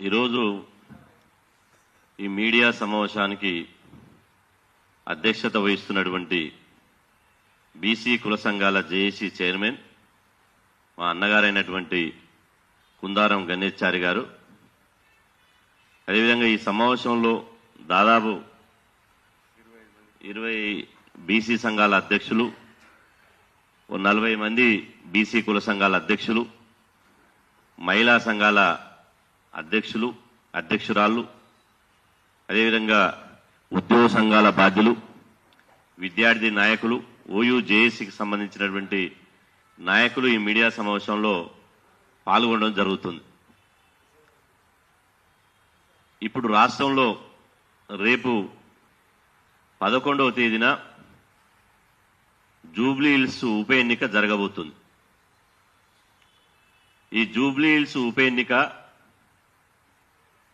ఈరోజు ఈ మీడియా సమావేశానికి అధ్యక్షత వహిస్తున్నటువంటి బీసీ కుల సంఘాల జేఏసీ చైర్మన్ మా అన్నగారైనటువంటి కుందారం గణేశాచారి గారు, అదేవిధంగా ఈ సమావేశంలో దాదాపు 20 బీసీ సంఘాల అధ్యక్షులు, 40 మంది బీసీ కుల సంఘాల అధ్యక్షులు, మహిళా సంఘాల అధ్యక్షులు, అధ్యక్షురాళ్ళు, అదేవిధంగా ఉద్యోగ సంఘాల బాధ్యులు, విద్యార్థి నాయకులు, ఓయూ జేఏసీకి సంబంధించినటువంటి నాయకులు ఈ మీడియా సమావేశంలో పాల్గొనడం జరుగుతుంది. ఇప్పుడు రాష్ట్రంలో రేపు 11వ తేదీన జూబ్లీ హిల్స్ ఉప ఎన్నిక జరగబోతుంది. ఈ జూబ్లీ హిల్స్ ఉప ఎన్నిక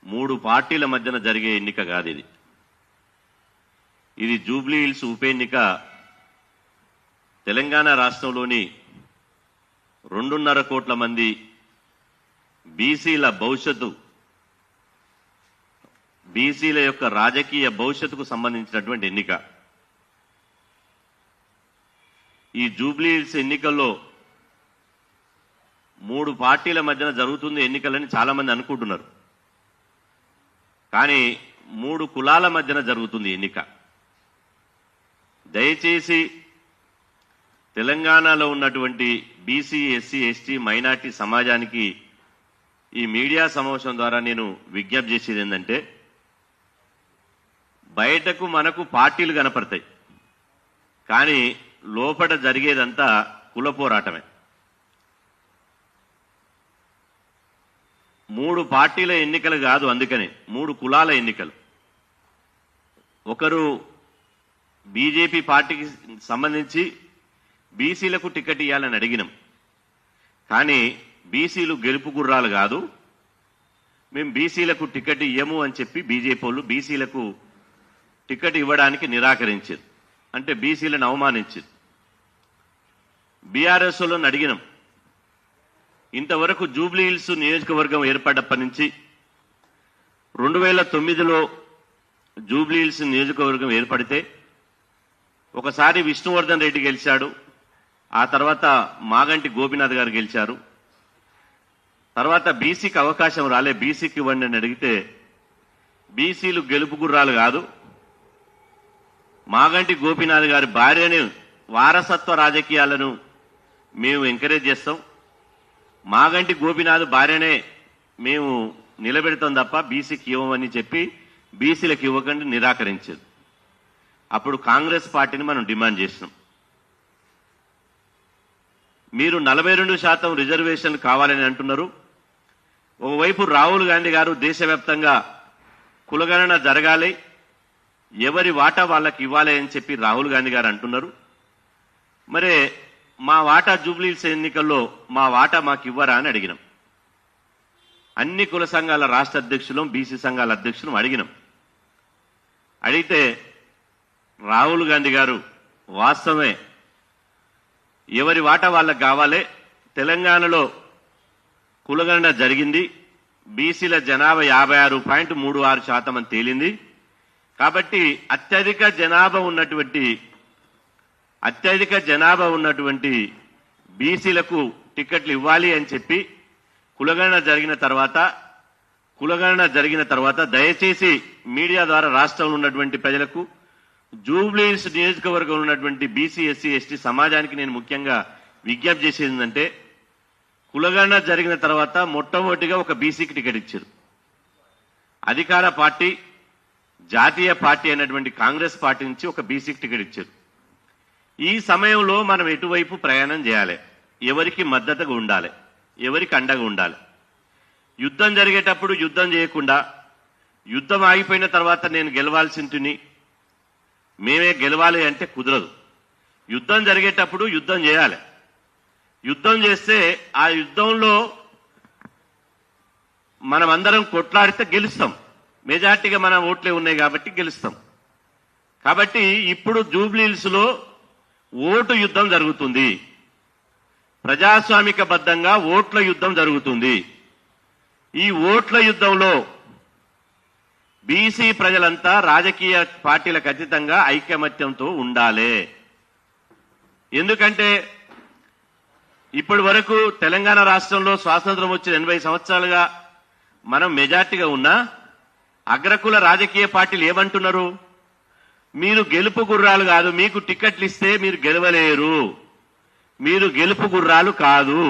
3 పార్టీల మధ్యన జరిగే ఎన్నిక కాదు. ఇది జూబ్లీ హిల్స్ ఉప ఎన్నిక తెలంగాణ రాష్ట్రంలోని 2.5 కోట్ల మంది బీసీల భవిష్యత్తు, బీసీల యొక్క రాజకీయ భవిష్యత్తుకు సంబంధించినటువంటి ఎన్నిక. ఈ జూబ్లీ హిల్స్ ఎన్నికల్లో 3 పార్టీల మధ్యన జరుగుతుంది ఎన్నికలని చాలా మంది అనుకుంటున్నారు. కానీ 3 కులాల మధ్యన జరుగుతుంది ఎన్నిక. దయచేసి తెలంగాణలో ఉన్నటువంటి బీసీ, ఎస్సీ, ఎస్టీ, మైనార్టీ సమాజానికి ఈ మీడియా సమావేశం ద్వారా నేను విజ్ఞప్తి చేసేది ఏంటంటే, బయటకు మనకు పార్టీలు కనపడతాయి, కానీ లోపల జరిగేదంతా కుల పోరాటమే. 3 పార్టీల ఎన్నికలు కాదు, అందుకని 3 కులాల ఎన్నికలు. ఒకరు బీజేపీ పార్టీకి సంబంధించి బీసీలకు టికెట్ ఇవ్వాలని అడిగినాం, కానీ బీసీలు గెలుపు గుర్రాలు కాదు, మేము బీసీలకు టికెట్ ఇవ్వము అని చెప్పి బీజేపీ వాళ్ళు బీసీలకు టికెట్ ఇవ్వడానికి నిరాకరించారు. అంటే బీసీలను అవమానించారు. బీఆర్ఎస్ వాళ్ళని అడిగినాం, ఇంతవరకు జూబ్లీ హిల్స్ నియోజకవర్గం ఏర్పడ్డప్పటి నుంచి 2009లో జూబ్లీ హిల్స్ నియోజకవర్గం ఏర్పడితే ఒకసారి విష్ణువర్ధన్ రెడ్డి గెలిచాడు, ఆ తర్వాత మాగంటి గోపీనాథ్ గారు గెలిచారు. తర్వాత బీసీకి అవకాశం రాలే, బీసీకి ఇవ్వండి అని అడిగితే బీసీలు గెలుపు గుర్రాలు కాదు, మాగంటి గోపీనాథ్ గారి భార్యని వారసత్వ రాజకీయాలను మేము ఎంకరేజ్ చేస్తాం, మాగంటి గోపీనాథ్ భార్యనే మేము నిలబెడతాం తప్ప బీసీకి ఇవ్వమని చెప్పి బీసీలకు ఇవ్వకండి నిరాకరించారు. అప్పుడు కాంగ్రెస్ పార్టీని మనం డిమాండ్ చేసినాం, మీరు 42% రిజర్వేషన్లు కావాలని అంటున్నారు. ఒకవైపు రాహుల్ గాంధీ గారు దేశవ్యాప్తంగా కులగణన జరగాలి, ఎవరి వాటా వాళ్ళకి ఇవ్వాలి అని చెప్పి రాహుల్ గాంధీ గారు అంటున్నారు. మరే మా వాటా జూబ్లీ హిల్స్ ఎన్నికల్లో మా వాటా మాకు ఇవ్వరా అని అడిగినాం. అన్ని కుల సంఘాల రాష్ట్ర అధ్యక్షులు, బీసీ సంఘాల అధ్యక్షులు అడిగినాం. అడిగితే రాహుల్ గాంధీ గారు వాస్తవమే, ఎవరి వాటా వాళ్ళకి కావాలి, తెలంగాణలో కులగణన జరిగింది, బీసీల జనాభా 56.36% అని తేలింది. కాబట్టి అత్యధిక జనాభా ఉన్నటువంటి బీసీలకు టికెట్లు ఇవ్వాలి అని చెప్పి కులగణన జరిగిన తర్వాత దయచేసి మీడియా ద్వారా రాష్ట్రంలో ఉన్నటువంటి ప్రజలకు, జూబ్లీ హిల్స్ నియోజకవర్గంలో ఉన్నటువంటి బీసీ, ఎస్సీ, ఎస్టీ సమాజానికి నేను ముఖ్యంగా విజ్ఞప్తి చేసేది ఏంటంటే, కులగణన జరిగిన తర్వాత మొట్టమొదటిగా ఒక బీసీకి టికెట్ ఇచ్చారు. అధికార పార్టీ, జాతీయ పార్టీ అయినటువంటి కాంగ్రెస్ పార్టీ నుంచి ఒక బీసీకి టికెట్ ఇచ్చారు. ఈ సమయంలో మనం ఎటువైపు ప్రయాణం చేయాలి, ఎవరికి మద్దతుగా ఉండాలి, ఎవరికి అండగా ఉండాలి. యుద్ధం జరిగేటప్పుడు యుద్ధం చేయకుండా, యుద్ధం ఆగిపోయిన తర్వాత నేను గెలవాల్సింటిని, మేమే గెలవాలి అంటే కుదరదు. యుద్ధం జరిగేటప్పుడు యుద్ధం చేయాలి. యుద్ధం చేస్తే ఆ యుద్ధంలో మనమందరం కొట్లాడితే గెలుస్తాం. మెజార్టీగా మన ఓట్లే ఉన్నాయి కాబట్టి గెలుస్తాం. కాబట్టి ఇప్పుడు జూబ్లీ హిల్స్ లో ఓటు యుద్ధం జరుగుతుంది. ప్రజాస్వామిక బద్దంగా ఓట్ల యుద్ధం జరుగుతుంది. ఈ ఓట్ల యుద్ధంలో బీసీ ప్రజలంతా రాజకీయ పార్టీలకు అతీతంగా ఐకమత్యంతో ఉండాలి. ఎందుకంటే ఇప్పటి వరకు తెలంగాణ రాష్ట్రంలో స్వాతంత్రం వచ్చిన 80 సంవత్సరాలుగా మనం మెజార్టీగా ఉన్నా అగ్రకుల రాజకీయ పార్టీలు ఏమంటున్నారు? మీరు గెలుపు గుర్రాలు కాదు, మీకు టికెట్లు ఇస్తే మీరు గెలవలేరు, మీరు గెలుపు గుర్రాలు కాదు,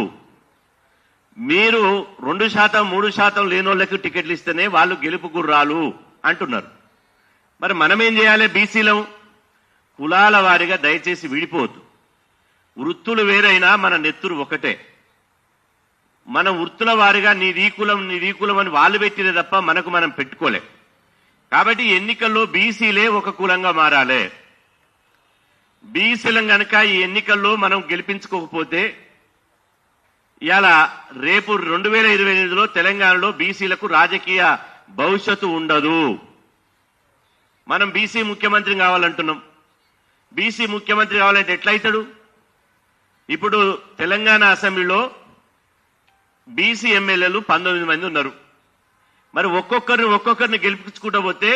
మీరు 2% 3% లేనోళ్ళకి టికెట్లు ఇస్తేనే వాళ్ళు గెలుపు గుర్రాలు అంటున్నారు. మరి మనం ఏం చేయాలి? బీసీలం కులాల వారిగా దయచేసి విడిపోవద్దు. వృత్తులు వేరైనా మన నెత్తురు ఒకటే. మన వృత్తుల వారిగా నీది కులం అని వాళ్ళు పెట్టిరే తప్ప మనకు మనం పెట్టుకోలే. కాబట్టి ఎన్నికల్లో బీసీలే ఒక కులంగా మారాలి. బీసీలం గనక ఈ ఎన్నికల్లో మనం గెలిపించుకోకపోతే ఇలా రేపు 2028లో తెలంగాణలో బీసీలకు రాజకీయ భవిష్యత్తు ఉండదు. మనం బీసీ ముఖ్యమంత్రి కావాలంటున్నాం. బీసీ ముఖ్యమంత్రి కావాలంటే ఎట్లయితాడు? ఇప్పుడు తెలంగాణ అసెంబ్లీలో బీసీ ఎమ్మెల్యేలు 19 మంది ఉన్నారు. మరి ఒక్కొక్కరిని గెలిపించుకుంటూ పోతే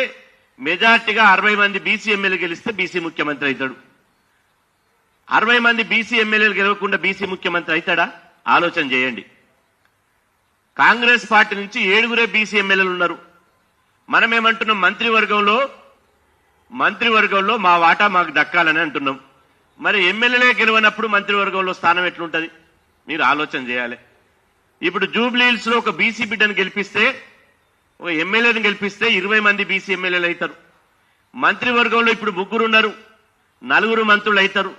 మెజార్టీగా 60 మంది బీసీ ఎమ్మెల్యేలు గెలిస్తే బీసీ ముఖ్యమంత్రి అవుతాడు. 60 మంది బీసీ ఎమ్మెల్యేలు గెలవకుండా బీసీ ముఖ్యమంత్రి అవుతాడా? ఆలోచన చేయండి. కాంగ్రెస్ పార్టీ నుంచి 7 బీసీ ఎమ్మెల్యేలు ఉన్నారు. మనమేమంటున్నాం? మంత్రివర్గంలో మా వాటా మాకు దక్కాలని అంటున్నాం. మరి ఎమ్మెల్యేలే గెలవనప్పుడు మంత్రివర్గంలో స్థానం ఎట్లుంటది? మీరు ఆలోచన చేయాలి. ఇప్పుడు జూబ్లీహిల్స్ లో ఒక బీసీ బిడ్డను గెలిపిస్తే, ఒక ఎమ్మెల్యేని గెలిపిస్తే 20 మంది బీసీ ఎమ్మెల్యేలు అవుతారు. మంత్రివర్గంలో ఇప్పుడు 3 ఉన్నారు, 4 మంత్రులు అవుతారు.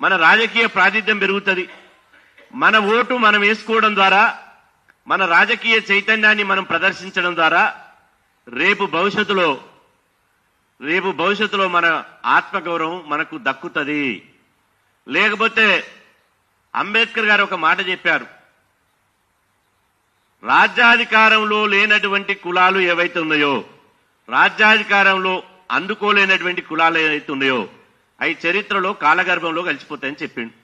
మన రాజకీయ ప్రాతినిధ్యం పెరుగుతుంది. మన ఓటు మనం వేసుకోవడం ద్వారా, మన రాజకీయ చైతన్యాన్ని మనం ప్రదర్శించడం ద్వారా రేపు భవిష్యత్తులో మన ఆత్మగౌరవం మనకు దక్కుతుంది. లేకపోతే అంబేద్కర్ గారు ఒక మాట చెప్పారు, రాజ్యాధికారంలో లేనటువంటి కులాలు ఏవైతే ఉన్నాయో, రాజ్యాధికారంలో అందుకోలేనటువంటి కులాలు ఏవైతే ఉన్నాయో అవి చరిత్రలో కాలగర్భంలో కలిసిపోతాయని చెప్పిండు.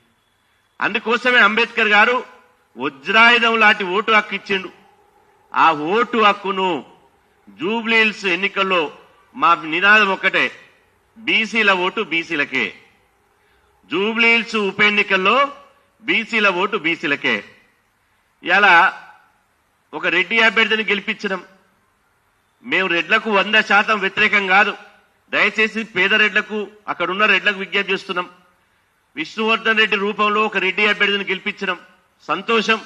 అందుకోసమే అంబేద్కర్ గారు వజ్రాయుధం లాంటి ఓటు హక్కు ఇచ్చిండు. ఆ ఓటు హక్కును జూబ్లీహిల్స్ ఎన్నికల్లో మా నినాదం ఒకటే, బీసీల ఓటు బీసీలకే. జూబ్లీహిల్స్ ఉప ఎన్నికల్లో బీసీల ఓటు బీసీలకే. ఇలా ఒక రెడ్డి అభ్యర్థిని గెలిపించడం. మేము రెడ్లకు 100% వ్యతిరేకం కాదు. దయచేసి పేద రెడ్లకు, అక్కడున్న రెడ్లకు విజ్ఞప్తి చేస్తున్నాం. విష్ణువర్ధన్ రెడ్డి రూపంలో ఒక రెడ్డి అభ్యర్థిని గెలిపించడం సంతోషం,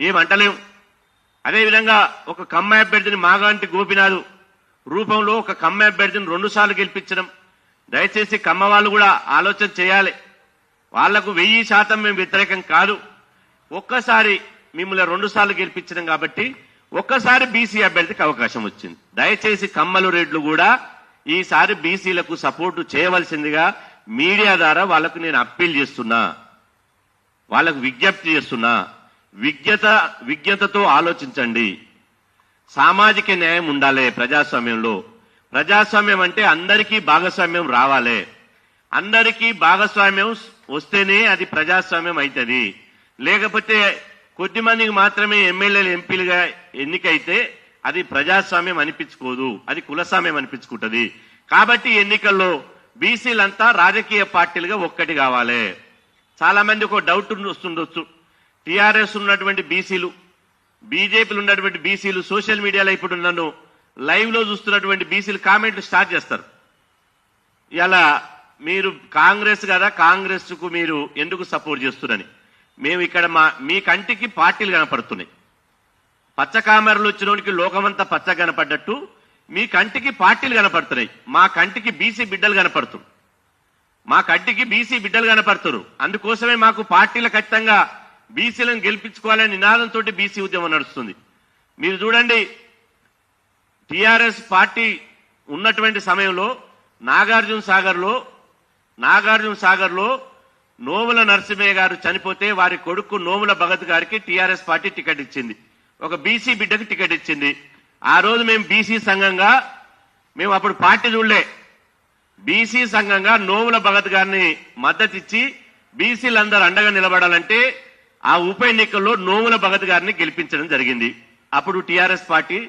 ఏమంటలేం. అదేవిధంగా ఒక కమ్మ అభ్యర్థిని మాగాంటి గోపినాథ్ రూపంలో ఒక కమ్మ అభ్యర్థిని 2 సార్లు గెలిపించడం. దయచేసి కమ్మ వాళ్ళు కూడా ఆలోచన చేయాలి. వాళ్లకు 1000% మేము వ్యతిరేకం కాదు. ఒక్కసారి మిమ్మల్ని 2 సార్లు గెలిపించడం కాబట్టి ఒక్కసారి బీసీ అభ్యర్థికి అవకాశం వచ్చింది. దయచేసి కమ్మలు రెడ్లు కూడా ఈసారి బీసీలకు సపోర్టు చేయవలసిందిగా మీడియా ద్వారా వాళ్లకు నేను అప్పీల్ చేస్తున్నా, వాళ్లకు విజ్ఞప్తి చేస్తున్నా. విజ్ఞతతో ఆలోచించండి. సామాజిక న్యాయం ఉండాలి ప్రజాస్వామ్యంలో. ప్రజాస్వామ్యం అంటే అందరికీ భాగస్వామ్యం రావాలి. అందరికీ భాగస్వామ్యం వస్తేనే అది ప్రజాస్వామ్యం అవుతుంది. లేకపోతే కొద్దిమందికి మాత్రమే ఎమ్మెల్యేలు ఎంపీలుగా ఎన్నికైతే అది ప్రజాస్వామ్యం అనిపించుకోదు, అది కులస్వామ్యం అనిపించుకుంటది. కాబట్టి ఎన్నికల్లో బీసీలంతా రాజకీయ పార్టీలుగా ఒక్కటి కావాలి. చాలా మంది ఒక డౌట్ వస్తుండొచ్చు, టీఆర్ఎస్ ఉన్నటువంటి బీసీలు, బీజేపీలు ఉన్నటువంటి బీసీలు సోషల్ మీడియాలో ఇప్పుడు నన్ను లైవ్ లో చూస్తున్నటువంటి బీసీలు కామెంట్లు స్టార్ట్ చేస్తారు. ఇలా మీరు కాంగ్రెస్ కదా, కాంగ్రెస్ కు మీరు ఎందుకు సపోర్ట్ చేస్తున్నారని. మేము ఇక్కడ మీ కంటికి పార్టీలు కనపడుతున్నాయి. పచ్చ కామెరలు వచ్చినోడికి లోకమంతా పచ్చ కనపడ్డట్టు మీ కంటికి పార్టీలు కనపడుతున్నాయి. మా కంటికి బీసీ బిడ్డలు కనపడుతున్నారు. మా కంటికి బీసీ బిడ్డలు కనపడుతున్నారు. అందుకోసమే మాకు పార్టీల ఖచ్చితంగా బీసీలను గెలిపించుకోవాలనే నినాదంతో బీసీ ఉద్యమం నడుస్తుంది. మీరు చూడండి, టీఆర్ఎస్ పార్టీ ఉన్నటువంటి సమయంలో నాగార్జున సాగర్ లో నోముల నరసింహయ్య గారు చనిపోతే వారి కొడుకు నోముల భగత్ గారికి టీఆర్ఎస్ పార్టీ టికెట్ ఇచ్చింది. ఒక బీసీ బిడ్డకి టికెట్ ఇచ్చింది. ఆ రోజు మేము బీసీ సంఘంగా, మేము అప్పుడు పార్టీ చూడలే, బీసీ సంఘంగా నోముల భగత్ గారిని మద్దతు ఇచ్చి బీసీలందరూ అండగా నిలబడాలంటే ఆ ఉప ఎన్నికల్లో నోముల భగత్ గారిని గెలిపించడం జరిగింది. అప్పుడు టీఆర్ఎస్ పార్టీ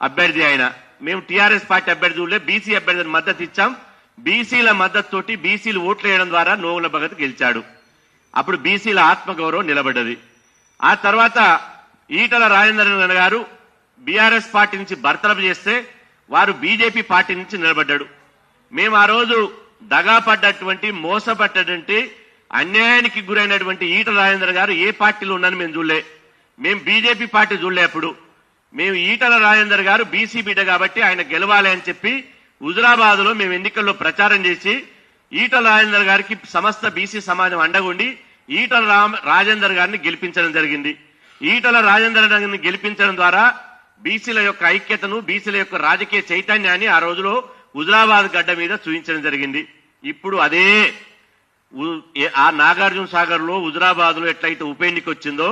అభ్యర్థి ఆయన. మేము టీఆర్ఎస్ పార్టీ అభ్యర్థి చూడలే, బీసీ అభ్యర్థిని మద్దతు ఇచ్చాం. బీసీల మద్దతుతోటి బీసీలు ఓట్లు వేయడం ద్వారా నోముల భగత్ గెలిచాడు. అప్పుడు బీసీల ఆత్మగౌరవం నిలబడ్డది. ఆ తర్వాత ఈటల రాజేందర్ గారు బీఆర్ఎస్ పార్టీ నుంచి బర్తరఫ్ చేస్తే వారు బీజేపీ పార్టీ నుంచి నిలబడ్డాడు. మేము ఆ రోజు దగాపడ్డటువంటి మోసపడ్డటువంటి అన్యాయానికి గురైనటువంటి ఈటల రాజేందర్ గారు ఏ పార్టీలో ఉన్నారని మేము చూడలే. మేము బీజేపీ పార్టీ చూడలే. అప్పుడు మేము ఈటల రాజేందర్ గారు బీసీ బిడ్డ కాబట్టి ఆయన గెలవాలి అని చెప్పి హుజురాబాద్ లో మేము ఎన్నికల్లో ప్రచారం చేసి ఈటల రాజేందర్ గారికి సమస్త బీసీ సమాజం అండగుండి ఈటల రాజేందర్ గారిని గెలిపించడం జరిగింది. ఈటల రాజేందర్ గారిని గెలిపించడం ద్వారా బీసీల యొక్క ఐక్యతను, బీసీల యొక్క రాజకీయ చైతన్యాన్ని ఆ రోజులో హుజురాబాద్ గడ్డ మీద చూపించడం జరిగింది. ఇప్పుడు అదే ఆ నాగార్జున సాగర్ లో హుజురాబాద్ లో ఎట్లయితే ఉప ఎన్నిక వచ్చిందో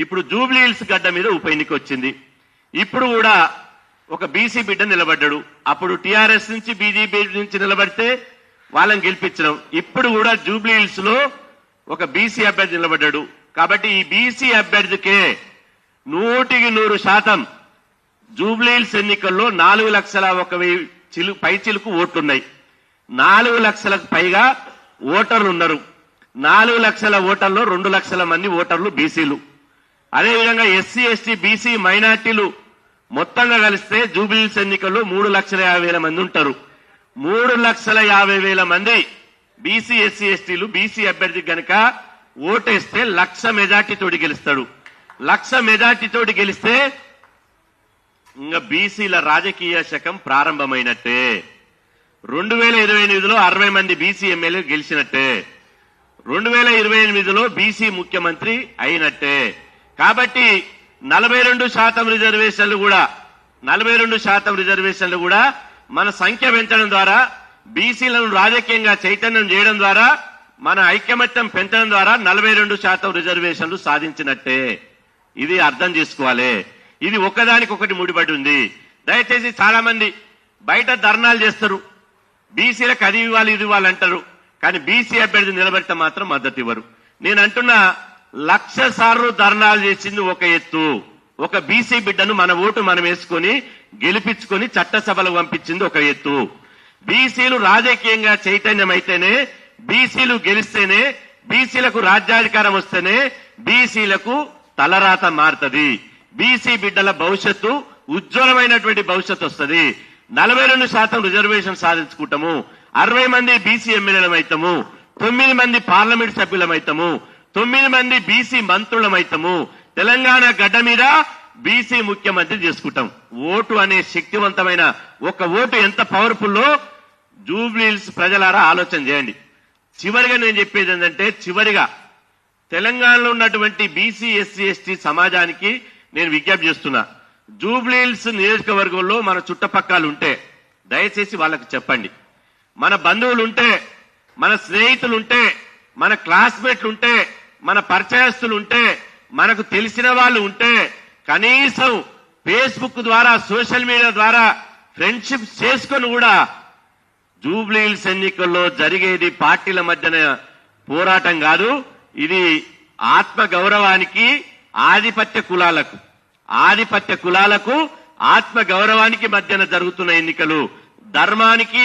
ఇప్పుడు జూబ్లీ హిల్స్ గడ్డ మీద ఉప ఎన్నిక వచ్చింది. ఇప్పుడు కూడా ఒక బీసీ బిడ్డ నిలబడ్డాడు. అప్పుడు టీఆర్ఎస్ నుంచి బీజేపీ నుంచి నిలబడితే వాళ్ళని గెలిపించడం. ఇప్పుడు కూడా జూబ్లీ హిల్స్ లో ఒక బీసీ అభ్యర్థి నిలబడ్డాడు. కాబట్టి ఈ బీసీ అభ్యర్థికే 100% జూబ్లీ హిల్స్ ఎన్నికల్లో 4,01,000 పైచిలకు ఓట్లున్నాయి. 4 లక్షలకు పైగా ఓటర్లు ఉన్నారు. 4 లక్షల ఓటర్లో 2 లక్షల మంది ఓటర్లు బీసీలు. అదేవిధంగా ఎస్సీ, ఎస్టీ, బీసీ, మైనార్టీలు మొత్తంగా కలిస్తే జూబ్లీహిల్స్ ఎన్నికల్లో 3,50,000 మంది ఉంటారు. 3,50,000 మంది బీసీ, ఎస్సీ, ఎస్టీలు బీసీ అభ్యర్థి గనక ఓటేస్తే 1,00,000 మెజార్టీతోటి గెలుస్తాడు. 1,00,000 మెజార్టీతోటి గెలిస్తే ఇంకా బీసీల రాజకీయ శకం ప్రారంభమైనట్టే. 2028లో 60 మంది బీసీ ఎమ్మెల్యేలు గెలిచినట్టే. 2028లో బీసీ ముఖ్యమంత్రి అయినట్టే. కాబట్టి 42% రిజర్వేషన్లు కూడా మన సంఖ్య పెంచడం ద్వారా, బీసీలను రాజకీయంగా చైతన్యం చేయడం ద్వారా, మన ఐకమత్యం పెంచడం ద్వారా 42% రిజర్వేషన్లు సాధించినట్టే. ఇది అర్థం చేసుకోవాలి. ఇది ఒకదానికొకటి ముడిపడి ఉంది. దయచేసి చాలా మంది బయట ధర్నాలు చేస్తారు, బీసీలకు అది ఇవ్వాలి ఇది ఇవ్వాలి అంటారు. కానీ బీసీ అభ్యర్థి నిలబడితే మాత్రం మద్దతు ఇవ్వరు. నేను అంటున్నా 1,00,000 సార్లు ధర్నాలు చేసింది ఒక ఎత్తు, ఒక బీసీ బిడ్డను మన ఓటు మనం వేసుకొని గెలిపించుకొని చట్టసభలకు పంపించింది ఒక ఎత్తు. బీసీలు రాజకీయంగా చైతన్యం అయితేనే, బీసీలు గెలిస్తేనే, బీసీలకు రాజ్యాధికారం వస్తేనే బీసీలకు తలరాత మారుతుంది. బీసీ బిడ్డల భవిష్యత్తు ఉజ్వలమైనటువంటి భవిష్యత్తు వస్తుంది. 42% రిజర్వేషన్ సాధించుకుంటాము. 60 మంది బీసీ ఎమ్మెల్యేలం అవుతాము. 9 మంది పార్లమెంట్ సభ్యులమైతాము. 9 మంది బీసీ మంత్రులమైతాము. తెలంగాణ గడ్డ మీద బీసీ ముఖ్యమంత్రి చేసుకుంటాం. ఓటు అనే శక్తివంతమైన ఒక ఓటు ఎంత పవర్ఫుల్లో జూబ్లీ హిల్స్ ప్రజలారా ఆలోచన చేయండి. చివరిగా నేను చెప్పేది ఏంటంటే, చివరిగా తెలంగాణలో ఉన్నటువంటి బీసీ, ఎస్సీ, ఎస్టీ సమాజానికి నేను విజ్ఞప్తి చేస్తున్నా. జూబ్లీ హిల్స్ నియోజకవర్గంలో మన చుట్టపక్కలు ఉంటే దయచేసి వాళ్ళకి చెప్పండి. మన బంధువులుంటే, మన స్నేహితులుంటే, మన క్లాస్మేట్లుంటే, మన పరిచయస్తులుంటే, మనకు తెలిసిన వాళ్ళు ఉంటే కనీసం ఫేస్బుక్ ద్వారా, సోషల్ మీడియా ద్వారా ఫ్రెండ్షిప్ చేసుకొని కూడా జూబ్లీ హిల్స్ ఎన్నికల్లో జరిగేది పార్టీల మధ్యన పోరాటం కాదు, ఇది ఆత్మ గౌరవానికి, ఆధిపత్య కులాలకు ఆత్మ గౌరవానికి మధ్యన జరుగుతున్న ఎన్నికలు, ధర్మానికి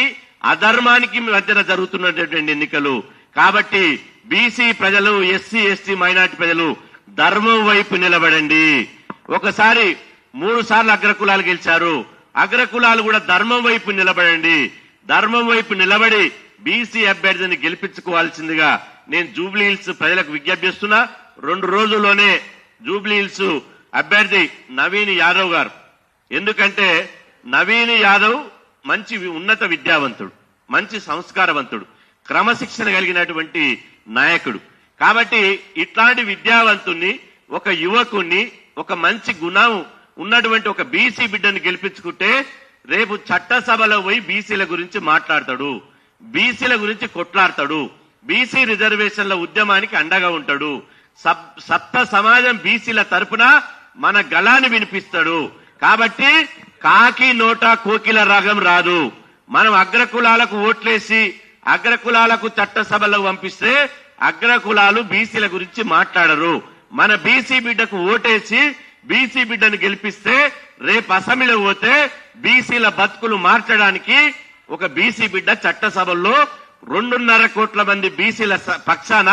అధర్మానికి మధ్యన జరుగుతున్నటువంటి ఎన్నికలు. కాబట్టి బీసీ ప్రజలు, ఎస్సీ, ఎస్టీ, మైనార్టీ ప్రజలు ధర్మం వైపు నిలబడండి. ఒకసారి 3 సార్లు అగ్రకులాలు గెలిచారు. అగ్రకులాలు కూడా ధర్మం వైపు నిలబడండి. ధర్మం వైపు నిలబడి బీసీ అభ్యర్థిని గెలిపించుకోవాల్సిందిగా నేను జూబ్లీ హిల్స్ ప్రజలకు విజ్ఞప్తి చేస్తున్నా. 2 రోజుల్లోనే జూబ్లీ హిల్స్ అభ్యర్థి నవీన్ యాదవ్ గారు, ఎందుకంటే నవీన్ యాదవ్ మంచి ఉన్నత విద్యావంతుడు, మంచి సంస్కారవంతుడు, క్రమశిక్షణ కలిగినటువంటి నాయకుడు. కాబట్టి ఇట్లాంటి విద్యావంతుణ్ణి, ఒక యువకుణ్ణి, ఒక మంచి గుణం ఉన్నటువంటి ఒక బీసీ బిడ్డను గెలిపించుకుంటే రేపు చట్టసభలో పోయి బీసీల గురించి మాట్లాడతాడు, బీసీల గురించి కొట్లాడతాడు, బీసీ రిజర్వేషన్ల ఉద్యమానికి అండగా ఉంటాడు. సప్త సమాజం బీసీల తరపున మన గళాన్ని వినిపిస్తాడు. కాబట్టి కాకి నోట కోకిల రాగం రాదు. మనం అగ్రకులాలకు ఓట్లేసి అగ్రకులాలకు చట్టసభలకు పంపిస్తే అగ్రకులాలు బీసీల గురించి మాట్లాడరు. మన బీసీ బిడ్డకు ఓటేసి బీసీ బిడ్డను గెలిపిస్తే రేపు అసెంబ్లీలో పోతే బీసీల బతుకులు మార్చడానికి ఒక బీసీ బిడ్డ చట్టసభల్లో 2.5 కోట్ల మంది బీసీల పక్షాన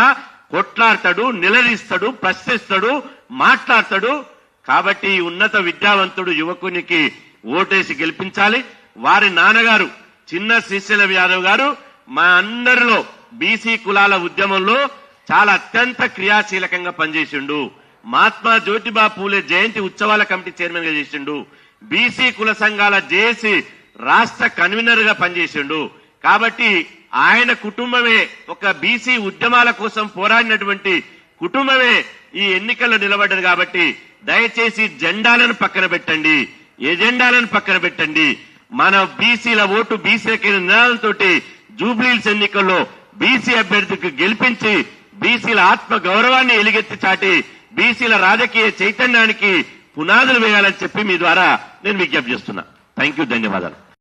కొట్లాడతాడు, నిలదీస్తాడు, ప్రశ్నిస్తాడు, మాట్లాడతాడు. కాబట్టి ఈ ఉన్నత విద్యావంతుడు యువకునికి ఓటేసి గెలిపించాలి. వారి నాన్నగారు చిన్న శ్రీశైలం యాదవ్ గారు మా అందరిలో బీసీ కులాల ఉద్యమంలో చాలా అత్యంత క్రియాశీలకంగా పనిచేసిండు. మహాత్మా జ్యోతిబా పూలే జయంతి ఉత్సవాల కమిటీ చైర్మన్ గా చేసిండు. బీసీ కుల సంఘాల జేఏసీ రాష్ట్ర కన్వీనర్ గా పనిచేసిండు. కాబట్టి ఆయన కుటుంబమే ఒక బీసీ ఉద్యమాల కోసం పోరాడినటువంటి కుటుంబమే ఈ ఎన్నికల్లో నిలబడ్డది. కాబట్టి దయచేసి జెండాలను పక్కన పెట్టండి, ఎజెండాలను పక్కన పెట్టండి. మన బీసీల ఓటు బీసీలకి నినాదంతో జూబ్లీహిల్స్ ఎన్నికల్లో బీసీ అభ్యర్థికి గెలిపించి బీసీల ఆత్మ గౌరవాన్ని ఎలుగెత్తి చాటి బీసీల రాజకీయ చైతన్యానికి పునాదులు వేయాలని చెప్పి మీ ద్వారా నేను విజ్ఞప్తి చేస్తున్నా. థ్యాంక్ యూ, ధన్యవాదాలు.